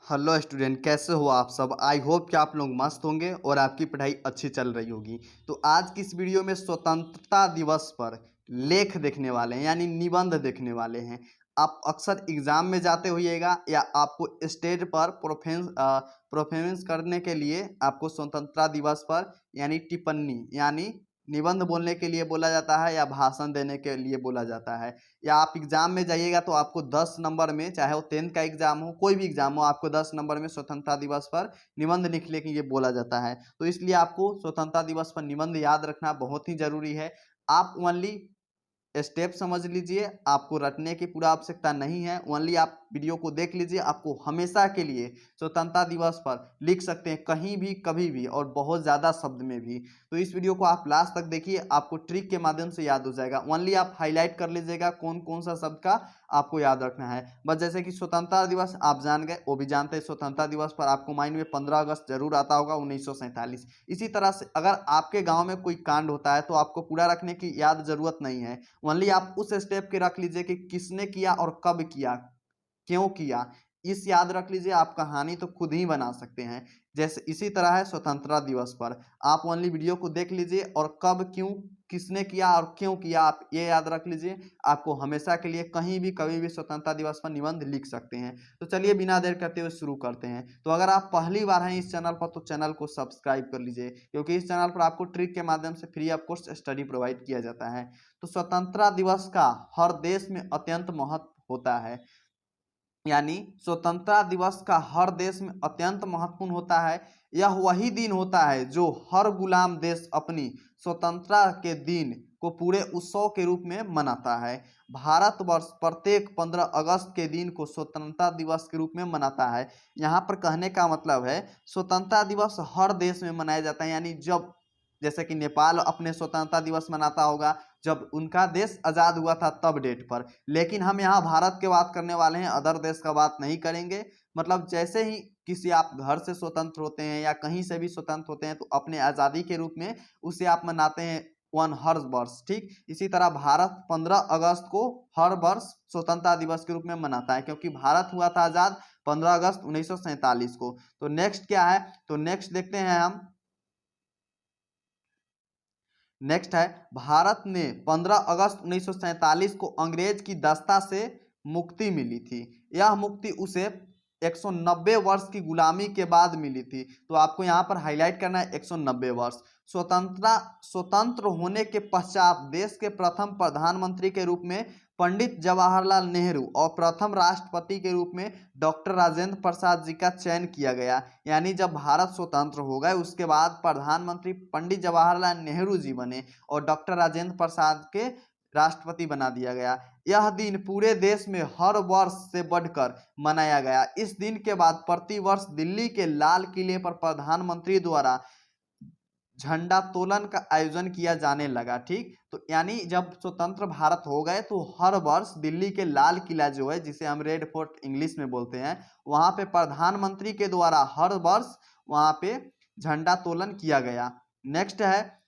Hello student, कैसे हो आप सब। आई होप कि आप लोग मस्त होंगे और आपकी पढ़ाई अच्छी चल रही होगी। तो आज की इस वीडियो में स्वतंत्रता दिवस पर लेख देखने वाले हैं, यानी निबंध देखने वाले हैं। आप अक्सर एग्जाम में जाते होइएगा या आपको स्टेज पर परफॉर्मेंस करने के लिए आपको स्वतंत्रता दिवस पर यानी टिप्पणी यानी निबंध बोलने के लिए बोला जाता है या भाषण देने के लिए बोला जाता है। या आप एग्जाम में जाइएगा तो आपको 10 नंबर में, चाहे वो 10th का एग्जाम हो, कोई भी एग्जाम हो, आपको 10 नंबर में स्वतंत्रता दिवस पर निबंध लिखने के लिए बोला जाता है। तो इसलिए आपको स्वतंत्रता दिवस पर निबंध याद रखना बहुत ही जरूरी है। आप ओनली स्टेप समझ लीजिए, आपको रटने की पूरा आवश्यकता नहीं है। ओनली आप वीडियो को देख लीजिए, आपको हमेशा के लिए स्वतंत्रता दिवस पर लिख सकते हैं, कहीं भी कभी भी और बहुत ज़्यादा शब्द में भी। तो इस वीडियो को आप लास्ट तक देखिए, आपको ट्रिक के माध्यम से याद हो जाएगा। ओनली आप हाईलाइट कर लीजिएगा कौन कौन सा शब्द का आपको याद रखना है। बस जैसे कि स्वतंत्रता दिवस आप जान गए, वो भी जानते हैं। स्वतंत्रता दिवस पर आपको माइंड में 15 अगस्त जरूर आता होगा 1947। इसी तरह से अगर आपके गाँव में कोई कांड होता है तो आपको पूरा रखने की याद जरूरत नहीं है। ओनली आप उस स्टेप के रख लीजिए कि किसने किया और कब किया, क्यों किया। इस याद रख लीजिए, आप कहानी तो खुद ही बना सकते हैं। जैसे इसी तरह है स्वतंत्रता दिवस पर, आप ओनली वीडियो को देख लीजिए और कब, क्यों, किसने किया और क्यों किया, आप ये याद रख लीजिए। आपको हमेशा के लिए कहीं भी कभी भी स्वतंत्रता दिवस पर निबंध लिख सकते हैं। तो चलिए बिना देर करते हुए शुरू करते हैं। तो अगर आप पहली बार हैं इस चैनल पर तो चैनल को सब्सक्राइब कर लीजिए, क्योंकि इस चैनल पर आपको ट्रिक के माध्यम से free of cost study provide किया जाता है। तो स्वतंत्रता दिवस का हर देश में अत्यंत महत्व होता है, यानी स्वतंत्रता दिवस का हर देश में अत्यंत महत्वपूर्ण होता है। यह वही दिन होता है जो हर गुलाम देश अपनी स्वतंत्रता के दिन को पूरे उत्सव के रूप में मनाता है। भारतवर्ष प्रत्येक 15 अगस्त के दिन को स्वतंत्रता दिवस के रूप में मनाता है। यहाँ पर कहने का मतलब है स्वतंत्रता दिवस हर देश में मनाया जाता है, यानी जब, जैसे कि नेपाल अपने स्वतंत्रता दिवस मनाता होगा जब उनका देश आज़ाद हुआ था तब डेट पर। लेकिन हम यहाँ भारत की बात करने वाले हैं, अदर देश का बात नहीं करेंगे। मतलब जैसे ही किसी आप घर से स्वतंत्र होते हैं या कहीं से भी स्वतंत्र होते हैं तो अपने आज़ादी के रूप में उसे आप मनाते हैं हर वर्ष। ठीक इसी तरह भारत 15 अगस्त को हर वर्ष स्वतंत्रता दिवस के रूप में मनाता है, क्योंकि भारत हुआ था आज़ाद 15 अगस्त 1947 को। तो नेक्स्ट क्या है, तो नेक्स्ट देखते हैं हम। नेक्स्ट है, भारत ने 15 अगस्त 1947 को अंग्रेज की दस्ता से मुक्ति मिली थी। यह मुक्ति उसे 190 वर्ष की गुलामी के बाद मिली थी। तो आपको यहाँ पर हाईलाइट करना है 190 वर्ष। स्वतंत्र होने के पश्चात देश के प्रथम प्रधानमंत्री के रूप में पंडित जवाहरलाल नेहरू और प्रथम राष्ट्रपति के रूप में डॉक्टर राजेंद्र प्रसाद जी का चयन किया गया। यानी जब भारत स्वतंत्र हो गए उसके बाद प्रधानमंत्री पंडित जवाहरलाल नेहरू जी बने और डॉक्टर राजेंद्र प्रसाद के राष्ट्रपति बना दिया गया। यह दिन पूरे देश में हर वर्ष से बढ़कर मनाया गया। इस दिन के बाद प्रतिवर्ष दिल्ली के लाल किले पर प्रधानमंत्री द्वारा झंडा तोलन का आयोजन किया जाने लगा। ठीक, तो यानी जब स्वतंत्र भारत हो गए तो हर वर्ष दिल्ली के लाल किला जो है, जिसे हम रेड फोर्ट इंग्लिश में बोलते हैं, वहां पे प्रधानमंत्री के द्वारा हर वर्ष वहां पे झंडा तोलन किया गया। नेक्स्ट है,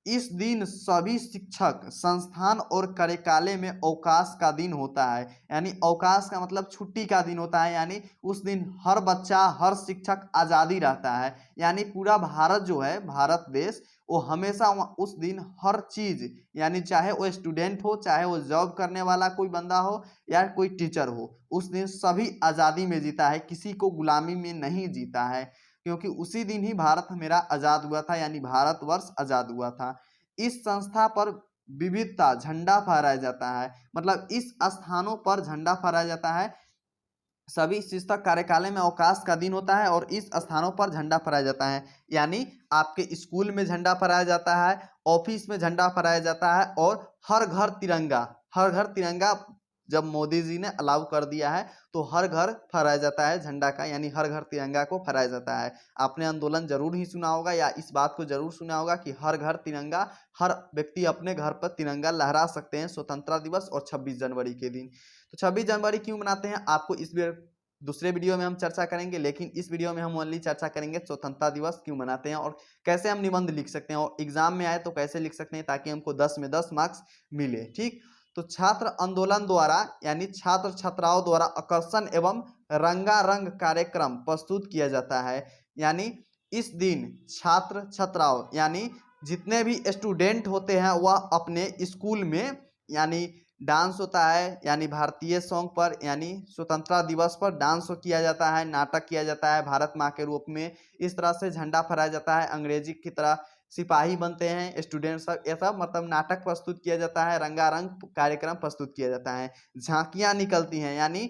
इस दिन सभी शिक्षक संस्थान और कार्यकालय में अवकाश का दिन होता है। यानी अवकाश का मतलब छुट्टी का दिन होता है, यानी उस दिन हर बच्चा, हर शिक्षक आज़ादी रहता है। यानी पूरा भारत जो है, भारत देश, वो हमेशा उस दिन हर चीज़, यानी चाहे वो स्टूडेंट हो, चाहे वो जॉब करने वाला कोई बंदा हो या कोई टीचर हो, उस दिन सभी आज़ादी में जीता है, किसी को गुलामी में नहीं जीता है। क्योंकि उसी दिन ही भारत मेरा आज़ाद हुआ था, यानी भारतवर्ष आज़ाद हुआ था। इस संस्था पर विविधता झंडा फहराया जाता है, मतलब इस स्थानों पर झंडा फहराया जाता है। सभी शिक्षक कार्यालय में अवकाश का दिन होता है और इस स्थानों पर झंडा फहराया जाता है। यानी आपके स्कूल में झंडा फहराया जाता है, ऑफिस में झंडा फहराया जाता है और हर घर तिरंगा, हर घर तिरंगा जब मोदी जी ने अलाउ कर दिया है तो हर घर फहराया जाता है झंडा का, यानी हर घर तिरंगा को फहराया जाता है। आपने आंदोलन जरूर ही सुना होगा या इस बात को जरूर सुना होगा कि हर घर तिरंगा, हर व्यक्ति अपने घर पर तिरंगा लहरा सकते हैं स्वतंत्रता दिवस और 26 जनवरी के दिन। तो 26 जनवरी क्यों मनाते हैं आपको इस दूसरे वीडियो में हम चर्चा करेंगे, लेकिन इस वीडियो में हम ओनली चर्चा करेंगे स्वतंत्रता दिवस क्यों मनाते हैं और कैसे हम निबंध लिख सकते हैं और एग्जाम में आए तो कैसे लिख सकते हैं ताकि हमको 10 में 10 मार्क्स मिले। ठीक, तो छात्र आंदोलन द्वारा यानी छात्र छात्राओं द्वारा आकर्षण एवं रंगारंग कार्यक्रम प्रस्तुत किया जाता है। यानी इस दिन छात्र छात्राओं यानी जितने भी स्टूडेंट होते हैं वह अपने स्कूल में यानी डांस होता है, यानी भारतीय सॉन्ग पर यानी स्वतंत्रता दिवस पर डांस किया जाता है, नाटक किया जाता है भारत माँ के रूप में, इस तरह से झंडा फहराया जाता है, अंग्रेजी की तरह सिपाही बनते हैं स्टूडेंट सब, ये सब मतलब नाटक प्रस्तुत किया जाता है, रंगारंग कार्यक्रम प्रस्तुत किया जाता है, झांकियां निकलती हैं, यानी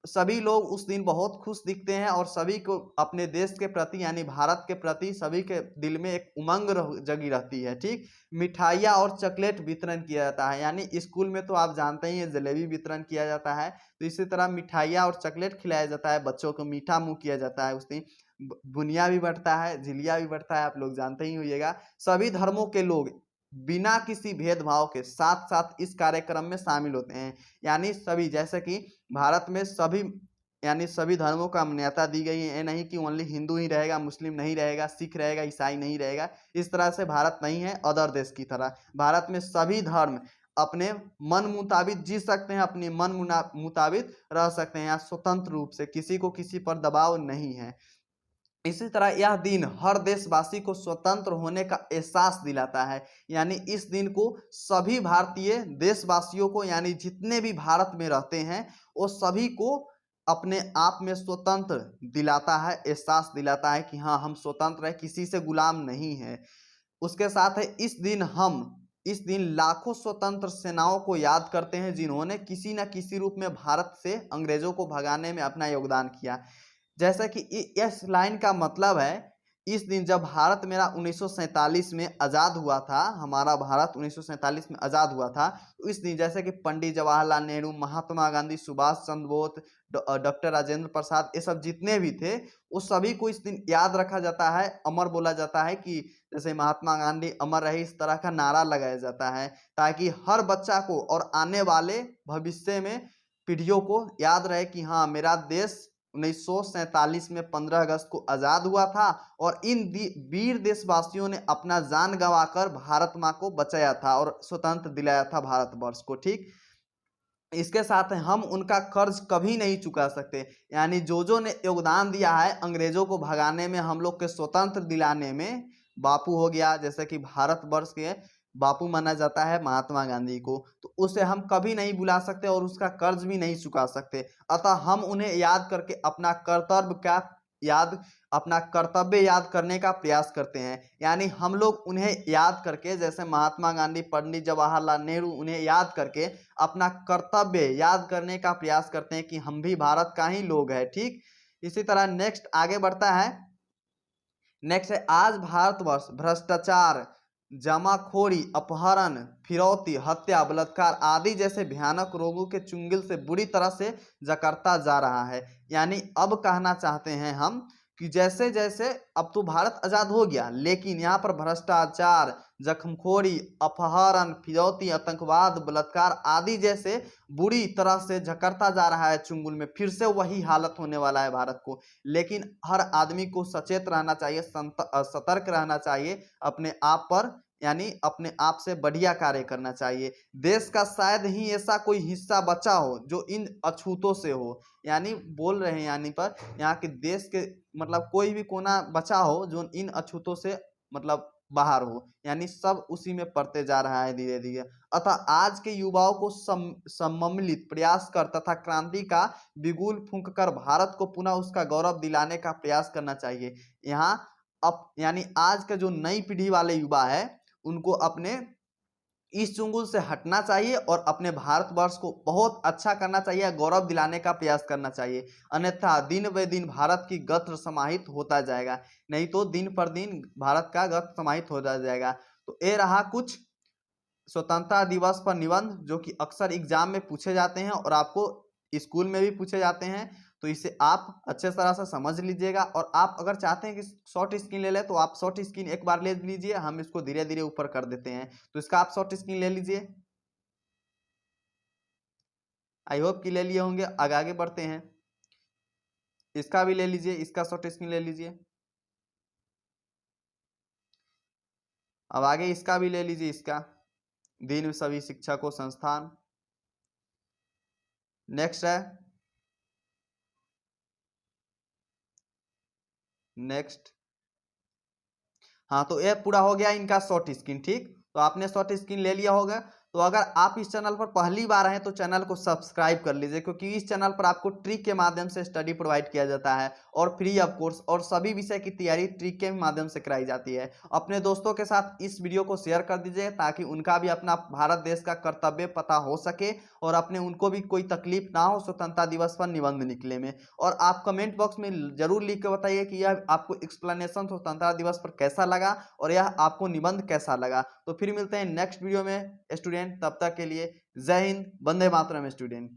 सभी लोग उस दिन बहुत खुश दिखते हैं और सभी को अपने देश के प्रति यानी भारत के प्रति सभी के दिल में एक उमंग जगी रहती है। ठीक, मिठाइयाँ और चॉकलेट वितरण किया जाता है, यानी स्कूल में तो आप जानते ही हैं जलेबी वितरण किया जाता है, तो इसी तरह मिठाइयाँ और चॉकलेट खिलाया जाता है, बच्चों को मीठा मुंह किया जाता है उस दिन, बुनिया भी बढ़ता है, झिलिया भी बढ़ता है, आप लोग जानते ही होइएगा। सभी धर्मों के लोग बिना किसी भेदभाव के साथ साथ इस कार्यक्रम में शामिल होते हैं, यानी सभी, जैसे कि भारत में सभी यानी सभी धर्मों का मान्यता दी गई है, ये नहीं कि ओनली हिंदू ही रहेगा, मुस्लिम नहीं रहेगा, सिख रहेगा, ईसाई नहीं रहेगा, इस तरह से भारत नहीं है अदर देश की तरह। भारत में सभी धर्म अपने मन मुताबिक जी सकते हैं, अपने मन मुताबिक रह सकते हैं, यहाँ स्वतंत्र रूप से, किसी को किसी पर दबाव नहीं है। इसी तरह यह दिन हर देशवासी को स्वतंत्र होने का एहसास दिलाता है, यानी इस दिन को सभी भारतीय देशवासियों को यानी जितने भी भारत में रहते हैं वो सभी को अपने आप में स्वतंत्र दिलाता है, एहसास दिलाता है कि हाँ हम स्वतंत्र हैं, किसी से गुलाम नहीं है। उसके साथ है इस दिन लाखों स्वतंत्र सेनाओं को याद करते हैं जिन्होंने किसी न किसी रूप में भारत से अंग्रेजों को भगाने में अपना योगदान किया। जैसा कि इस लाइन का मतलब है, इस दिन जब भारत मेरा 1947 में आज़ाद हुआ था, हमारा भारत 1947 में आज़ाद हुआ था, तो इस दिन जैसे कि पंडित जवाहरलाल नेहरू, महात्मा गांधी, सुभाष चंद्र बोस, डॉक्टर राजेंद्र प्रसाद, ये सब जितने भी थे वो सभी को इस दिन याद रखा जाता है, अमर बोला जाता है कि जैसे महात्मा गांधी अमर रहे, इस तरह का नारा लगाया जाता है ताकि हर बच्चा को और आने वाले भविष्य में पीढ़ियों को याद रहे कि हाँ मेरा देश 1947 में 15 अगस्त को आज़ाद हुआ था और इन वीर देशवासियों ने अपना जान गंवाकर भारत माँ को बचाया था और स्वतंत्र दिलाया था भारतवर्ष को। ठीक, इसके साथ हम उनका कर्ज कभी नहीं चुका सकते, यानी जो ने योगदान दिया है अंग्रेजों को भगाने में, हम लोग के स्वतंत्र दिलाने में, बापू हो गया, जैसे कि भारतवर्ष के बापू माना जाता है महात्मा गांधी को, तो उसे हम कभी नहीं भुला सकते और उसका कर्ज भी नहीं चुका सकते। अतः हम उन्हें याद करके अपना कर्तव्य याद करने का प्रयास करते हैं, यानी हम लोग उन्हें याद करके, जैसे महात्मा गांधी, पंडित जवाहरलाल नेहरू, उन्हें याद करके अपना कर्तव्य याद करने का प्रयास करते हैं कि हम भी भारत का ही लोग हैं। ठीक, इसी तरह नेक्स्ट आगे बढ़ता है, नेक्स्ट है आज भारतवर्ष भ्रष्टाचार, जमाखोरी, अपहरण, फिरौती, हत्या, बलात्कार आदि जैसे भयानक रोगों के चुंगल से बुरी तरह से जकड़ता जा रहा है। यानी अब कहना चाहते हैं हम कि जैसे जैसे अब तो भारत आजाद हो गया, लेकिन यहाँ पर भ्रष्टाचार, जख्मखोरी, अपहरण, फिरौती, आतंकवाद, बलात्कार आदि जैसे बुरी तरह से जकड़ता जा रहा है चुंगल में, फिर से वही हालत होने वाला है भारत को। लेकिन हर आदमी को सचेत रहना चाहिए, सतर्क रहना चाहिए अपने आप पर, यानी अपने आप से बढ़िया कार्य करना चाहिए। देश का शायद ही ऐसा कोई हिस्सा बचा हो जो इन अछूतों से हो, यानी बोल रहे हैं यानी पर यहाँ के देश के मतलब कोई भी कोना बचा हो जो इन अछूतों से मतलब बाहर हो, यानी सब उसी में पड़ते जा रहा है धीरे धीरे। अतः आज के युवाओं को सम्मिलित प्रयास कर तथा क्रांति का बिगुल फूंक कर भारत को पुनः उसका गौरव दिलाने का प्रयास करना चाहिए। यहाँ अब यानी आज का जो नई पीढ़ी वाले युवा है उनको अपने इस चुंगल से हटना चाहिए और अपने भारतवर्ष को बहुत अच्छा करना चाहिए, गौरव दिलाने का प्रयास करना चाहिए, अन्यथा दिन ब दिन भारत की गत्र समाहित होता जाएगा, नहीं तो दिन पर दिन भारत का गत्र समाहित होता जाएगा। तो ये रहा कुछ स्वतंत्रता दिवस पर निबंध जो कि अक्सर एग्जाम में पूछे जाते हैं और आपको स्कूल में भी पूछे जाते हैं, तो इसे आप अच्छे तरह से समझ लीजिएगा। और आप अगर चाहते हैं कि शॉर्ट स्क्रीन ले लें तो आप शॉर्ट स्क्रीन एक बार ले लीजिए, हम इसको धीरे धीरे ऊपर कर देते हैं, तो इसका आप शॉर्ट स्क्रीन ले लीजिए। आई होप कि ले लिए होंगे। आगे बढ़ते हैं, इसका भी ले लीजिए, इसका शॉर्ट स्क्रीन ले लीजिए। अब आगे इसका भी ले लीजिए, इसका दीन सभी शिक्षकों संस्थान नेक्स्ट है, नेक्स्ट। हाँ, तो ये पूरा हो गया इनका शॉर्ट स्क्रीन। ठीक, तो आपने शॉर्ट स्क्रीन ले लिया होगा। तो अगर आप इस चैनल पर पहली बार हैं तो चैनल को सब्सक्राइब कर लीजिए, क्योंकि इस चैनल पर आपको ट्रिक के माध्यम से स्टडी प्रोवाइड किया जाता है और फ्री ऑफ कोर्स, और सभी विषय की तैयारी ट्रिक के माध्यम से कराई जाती है। अपने दोस्तों के साथ इस वीडियो को शेयर कर दीजिए ताकि उनका भी अपना भारत देश का कर्तव्य पता हो सके और अपने उनको भी कोई तकलीफ ना हो स्वतंत्रता दिवस पर निबंध निकले में। और आप कमेंट बॉक्स में जरूर लिख के बताइए कि यह आपको एक्सप्लेनेशन स्वतंत्रता दिवस पर कैसा लगा और यह आपको निबंध कैसा लगा। तो फिर मिलते हैं नेक्स्ट वीडियो में स्टूडेंट, तब तक के लिए जय हिंद, वंदे मातरम स्टूडेंट।